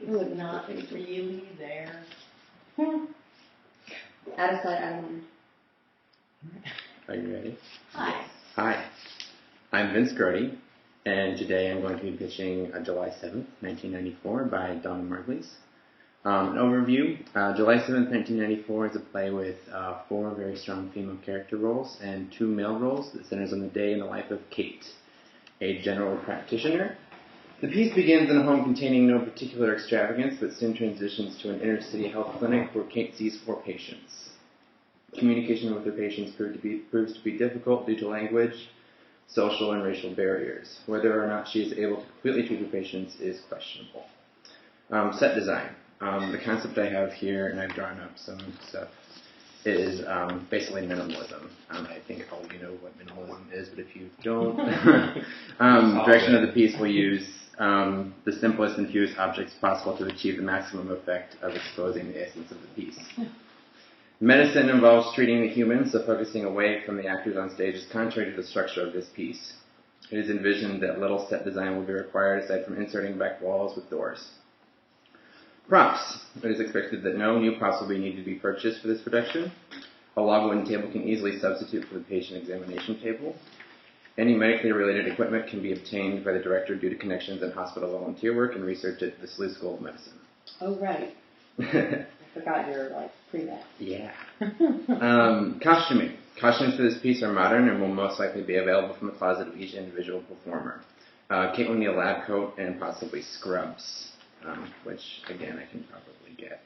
It would not be for you either. Out of sight, out of mind. Are you ready? Hi. Hi. I'm Vince Grote, and today I'm going to be pitching July 7th, 1994 by Donna Margulies. An overview, July 7th, 1994 is a play with 4 very strong female character roles and 2 male roles that centers on the day in the life of Kate, a general practitioner. The piece begins in a home containing no particular extravagance, but soon transitions to an inner-city health clinic where Kate sees 4 patients. Communication with her patients proves to be difficult due to language, social, and racial barriers. Whether or not she is able to completely treat her patients is questionable. Set design. The concept I have here, and I've drawn up some stuff, is basically minimalism. I think all of you know what minimalism is, but if you don't, direction of the piece will use the simplest and fewest objects possible to achieve the maximum effect of exposing the essence of the piece. Medicine involves treating the human, so focusing away from the actors on stage is contrary to the structure of this piece. It is envisioned that little set design will be required aside from inserting back walls with doors. Props. It is expected that no new props will be needed to be purchased for this production. A log wooden table can easily substitute for the patient examination table. Any medically related equipment can be obtained by the director due to connections in hospital volunteer work and research at the SLU School of Medicine. Oh, right. I forgot you're pre-med. Yeah. Costuming. Costumes for this piece are modern and will most likely be available from the closet of each individual performer. Kate will need a lab coat and possibly scrubs, which, again, I can probably get.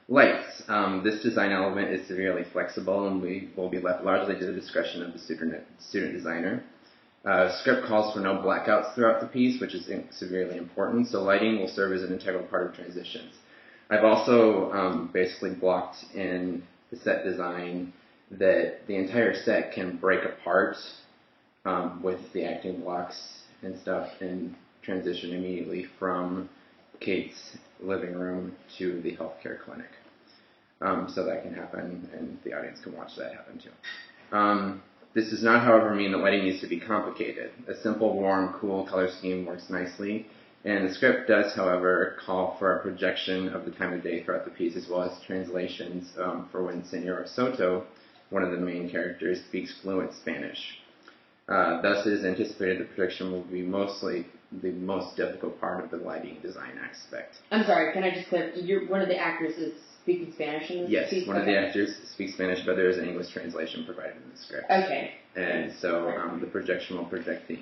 Lights. This design element is severely flexible and will be left largely to the discretion of the student designer. Script calls for no blackouts throughout the piece, which is severely important, so lighting will serve as an integral part of transitions. I've also basically blocked in the set design that the entire set can break apart with the acting blocks and stuff and transition immediately from Kate's living room to the healthcare clinic. So that can happen, and the audience can watch that happen too. This does not, however, mean that lighting needs to be complicated. A simple, warm, cool color scheme works nicely, and the script does, however, call for a projection of the time of day throughout the piece, as well as translations for when Senora Soto, one of the main characters, speaks fluent Spanish. Thus, it is anticipated the projection will be mostly the most difficult part of the lighting design aspect. I'm sorry, can I just clarify? One of the actors is speaking Spanish in this piece? Yes, one of the actors speaks Spanish, but there is an English translation provided in the script. Okay. And so the projection will project the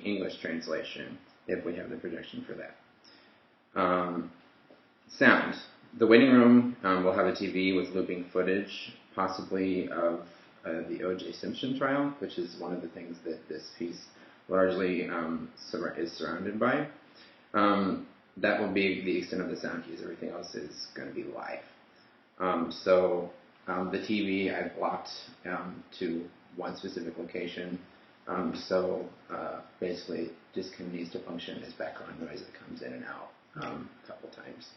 English translation if we have the projection for that. Sound. The waiting room will have a TV with looping footage, possibly of the O.J. Simpson trial, which is one of the things that this piece largely is surrounded by. That will be the extent of the sound cues. Everything else is going to be live. The TV I've blocked to one specific location. Basically, it just needs to function as background noise that comes in and out a couple times.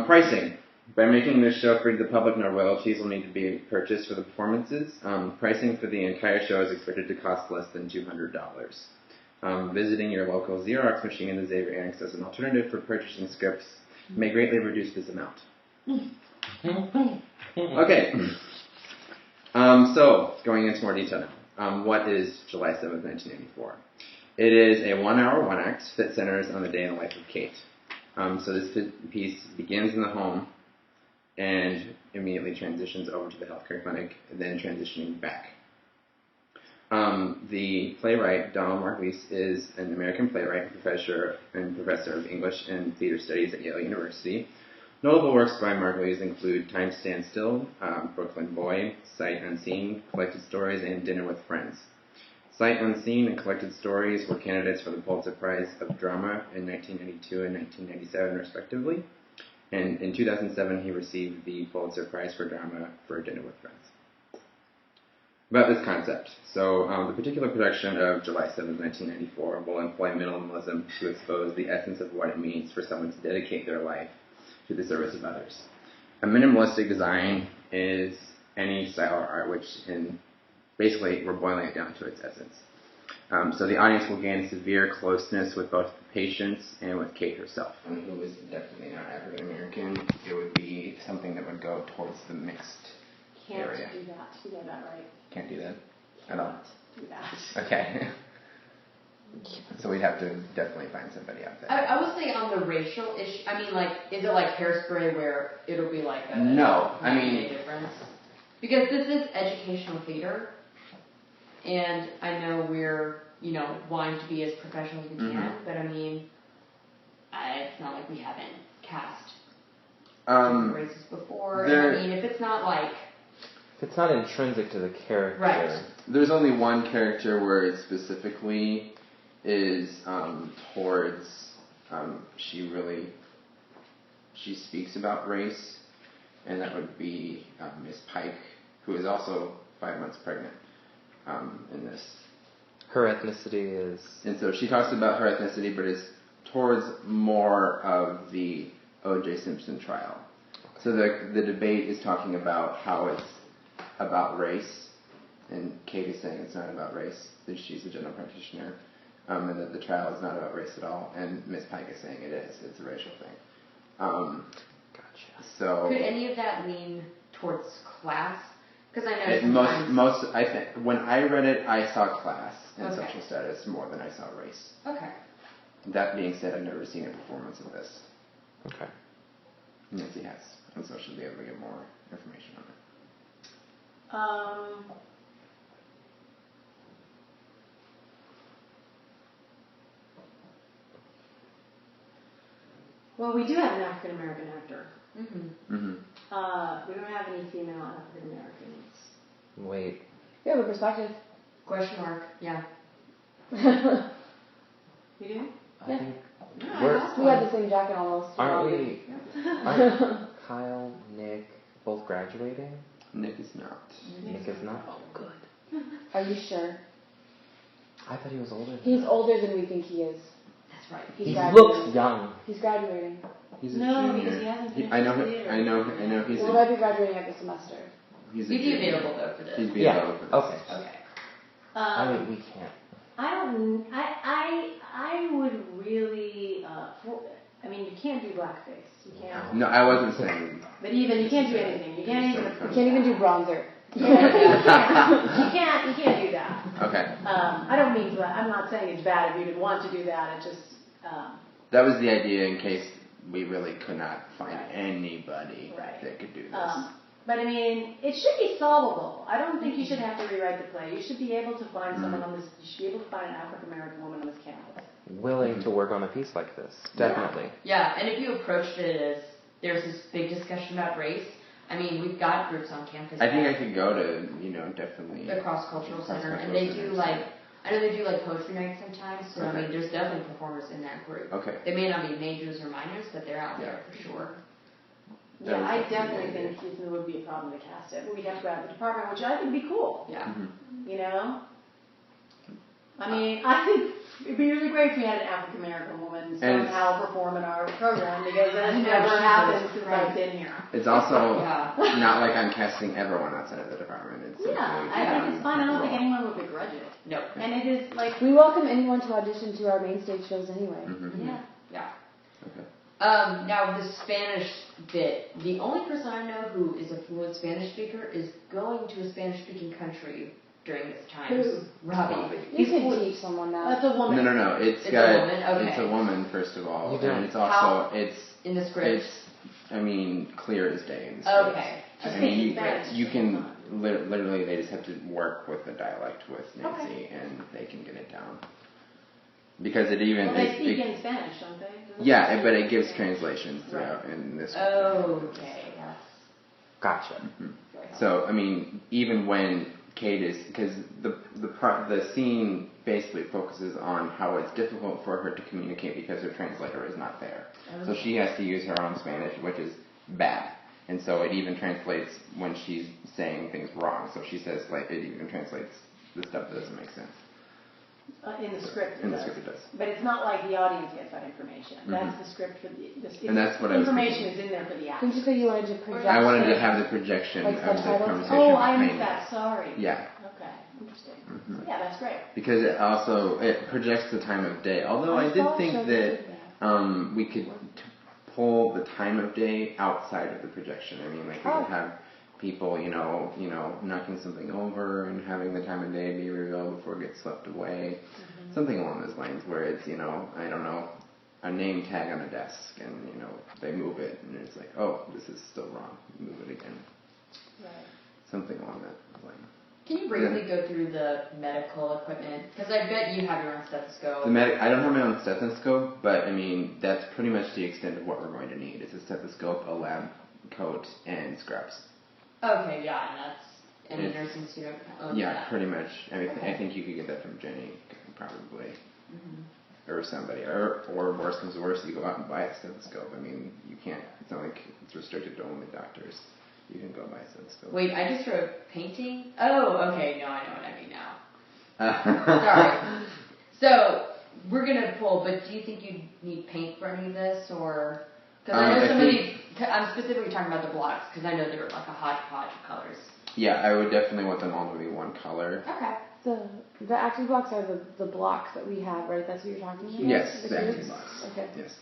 Pricing. By making this show free to the public, no royalties will need to be purchased for the performances. Pricing for the entire show is expected to cost less than $200. Visiting your local Xerox machine in the Xavier Annex as an alternative for purchasing scripts may greatly reduce this amount. Okay. Going into more detail now. What is July 7th, 1994? It is a 1-hour, 1-act that centers on the day in the life of Kate. This piece begins in the home and immediately transitions over to the healthcare clinic, and then transitioning back. The playwright, Donna Margulies, is an American playwright, professor of English and Theater Studies at Yale University. Notable works by Margulies include Time Stands Still, Brooklyn Boy, Sight Unseen, Collected Stories, and Dinner with Friends. Sight Unseen and Collected Stories were candidates for the Pulitzer Prize of Drama in 1992 and 1997, respectively. And in 2007, he received the Pulitzer Prize for Drama for Dinner with Friends. About this concept. The particular production of July 7, 1994 will employ minimalism to expose the essence of what it means for someone to dedicate their life to the service of others. A minimalistic design is any style or art which, basically, we're boiling it down to its essence. So the audience will gain severe closeness with both the patients and with Kate herself. And who is definitely not African American, it would be something that would go towards the mixed area. Can't do that. You know that, right? Can't do that at all. Do that. Okay. So we'd have to definitely find somebody out there. I would say on the racial issue, I mean, like, is it like Hairspray where it'll be like a No, I mean difference? Because this is educational theater, and I know we're, wanting to be as professional as we can, but I mean, it's not like we haven't cast different races before. And I mean, if it's not like... If it's not intrinsic to the character. Right. There's only one character where it specifically is towards, she speaks about race, and that would be Miss Pike, who is also 5 months pregnant in this. Her ethnicity is... And so she talks about her ethnicity, but it's towards more of the O.J. Simpson trial. So the debate is talking about how it's about race, and Kate is saying it's not about race, that she's a general practitioner, and that the trial is not about race at all, and Miss Pike is saying it is. It's a racial thing. Gotcha. So could any of that lean towards class? Because I know I think when I read it, I saw class and social status more than I saw race. Okay. That being said, I've never seen a performance of this. Okay. Nancy has, and so she'll be able to get more information on it. Well, we do have an African American actor. Mm-hmm. Mm-hmm. We don't have any female African Americans. Wait. You have a perspective. Question mark. Yeah. You do? I think We had the same jacket almost. aren't Kyle, Nick both graduating? Nick is not. Nick is not? Oh, good. Are you sure? I thought he was older than He's that. older than we think he is. That's right. He's He graduating. looks young. He's graduating. He's a No, junior. because he hasn't finished I know. his theater. I know. He's. He might be graduating at the semester. He's a You'd be junior. available though for this. He'd be Yeah. available for this. Okay. Okay. I mean, we can't. I don't. I would really. I mean, you can't do blackface. You can't. No, I wasn't saying. But even you can't do anything. You can't even. You can't even do bronzer. You can't do that. Okay. I don't mean. I'm not saying it's bad if you didn't want to do that. It just. That was the idea in case we really could not find Right. anybody Right. that could do this. But I mean, it should be solvable. I don't think you should have to rewrite the play. You should be able to find someone on this. You should be able to find an African American woman on this campus. Willing to work on a piece like this. Definitely. Yeah, and if you approached it as there's this big discussion about race, I mean, we've got groups on campus. I think I could go to, definitely. the Cross-Cultural Center, and Cross-Cultural they do Center. I know they do poetry nights sometimes, so I Okay. mean, there's definitely performers in that group. Okay. They may not be majors or minors, but they're out there for sure. That Yeah, was I definitely definitely think it would be a problem to cast it. We'd have to go out of the department, which I think would be cool. Yeah. Mhm. You know? I mean, I think it'd be really great if we had an African American woman somehow perform in our program, because that's never happened since I've been here. It's also Yeah. not like I'm casting everyone outside of the department. It's Yeah, I think it's fine. I don't think anyone would begrudge it. No. And it is like, We welcome anyone to audition to our main stage shows anyway. Mm-hmm. yeah. Yeah. Okay. Now the Spanish bit, the only person I know who is a fluent Spanish speaker is going to a Spanish-speaking country during this time. Who? Robbie. You can teach someone that. That's a woman. No. It's It's got. a woman? Okay. It's a woman first of all, You don't. and it's also In the script. it's clear as day in the script. Okay. I mean, Spanish. you can literally they just have to work with the dialect with Nancy, and they can get it down. Because it even Well, they speak in Spanish, don't they? yeah, but it gives translations throughout in this. Okay. Yes. Gotcha. Mhm. So I mean, even when Kate is, because the scene basically focuses on how it's difficult for her to communicate because her translator is not there. So she has to use her own Spanish, which is bad. And so it even translates when she's saying things wrong. So she says, it even translates the stuff that doesn't make sense. In the script. In the script it does. But it's not like the audience gets that information. That's Mhm. the script for the And that's what I was information thinking. is in there for the Didn't actors. you say you wanted to project? I wanted to it? have the projection Like of the subtitles? conversation Oh, I behind missed that. it. Sorry. Yeah. Okay. Interesting. So yeah, that's great. Because it projects the time of day. Although I did think that we could pull the time of day outside of the projection. I mean, like we could have people, knocking something over and having the time of day be revealed before it gets swept away. Mm-hmm. Something along those lines where it's, I don't know, a name tag on a desk and, they move it and it's like, oh, this is still wrong. Move it again. Right. Something along that line. Can you briefly go through the medical equipment? Because I bet you have your own stethoscope. I don't have my own stethoscope, but I mean, that's pretty much the extent of what we're going to need. It's a stethoscope, a lab coat, and scrubs. Okay, yeah, and that's any nursing student owns that. Pretty much. I think you could get that from Jenny, probably. Mm-hmm. Or somebody. Or worse comes to worse, you go out and buy a stethoscope. I mean, you can't, it's not like it's restricted to only doctors. You can go buy a stethoscope. Wait, I just wrote painting? Oh, okay, no, I know what I mean now. Sorry. So, we're going to pull, but do you think you need paint for any of this, or... Because I know some of these, I'm specifically talking about the blocks, because I know they were like a hodgepodge of colors. Yeah, I would definitely want them all to be one color. Okay. The active blocks are the blocks that we have, right? That's what you're talking about? Yes, the active blocks. Okay. Yes.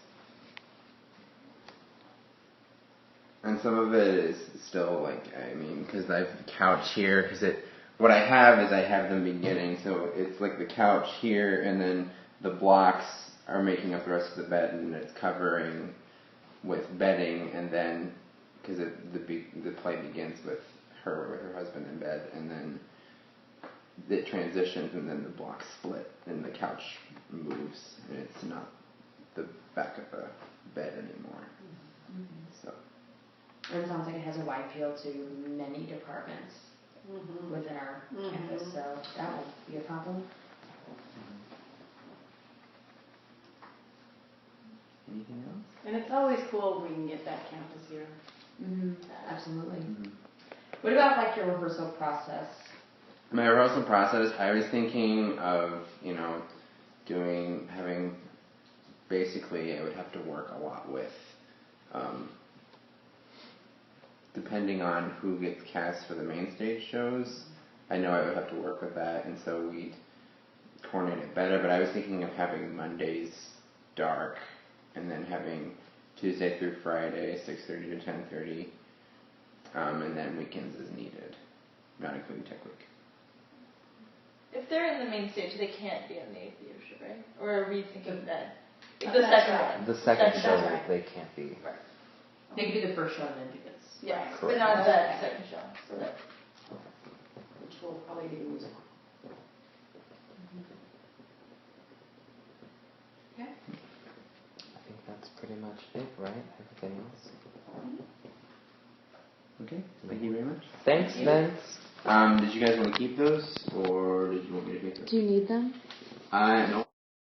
And some of it is still because I have the couch here, what I have is I have them beginning, so it's like the couch here, and then the blocks are making up the rest of the bed, and it's covering with bedding, and then, because the play begins with her husband in bed, and then it transitions, and then the blocks split, and the couch moves, and it's not the back of a bed anymore. Mm-hmm. So. And it sounds like it has a wide appeal to many departments within our campus, so that won't be a problem. Anything else? And it's always cool when we can get that campus here. Mm-hmm. Absolutely. Mm-hmm. What about your rehearsal process? My rehearsal process, I was thinking of, basically I would have to work a lot with, depending on who gets cast for the main stage shows, I know I would have to work with that, and so we'd coordinate it better, but I was thinking of having Mondays dark, and then having Tuesday through Friday, 6:30 to 10:30, and then weekends as needed, not including Tech Week. If they're in the main stage, they can't be in the theater, right? Or are we thinking that? The second one. The second That's show, right. they can't be. Right. They could do the first show and then do this. Yeah, Correct. but not the second show. So that. Which will probably be the musical. Okay. I think that's pretty much it, right? Everything else? Okay, thank you very much. Thanks, Vince. Did you guys want to keep those, or did you want me to take those? Do you need them? No.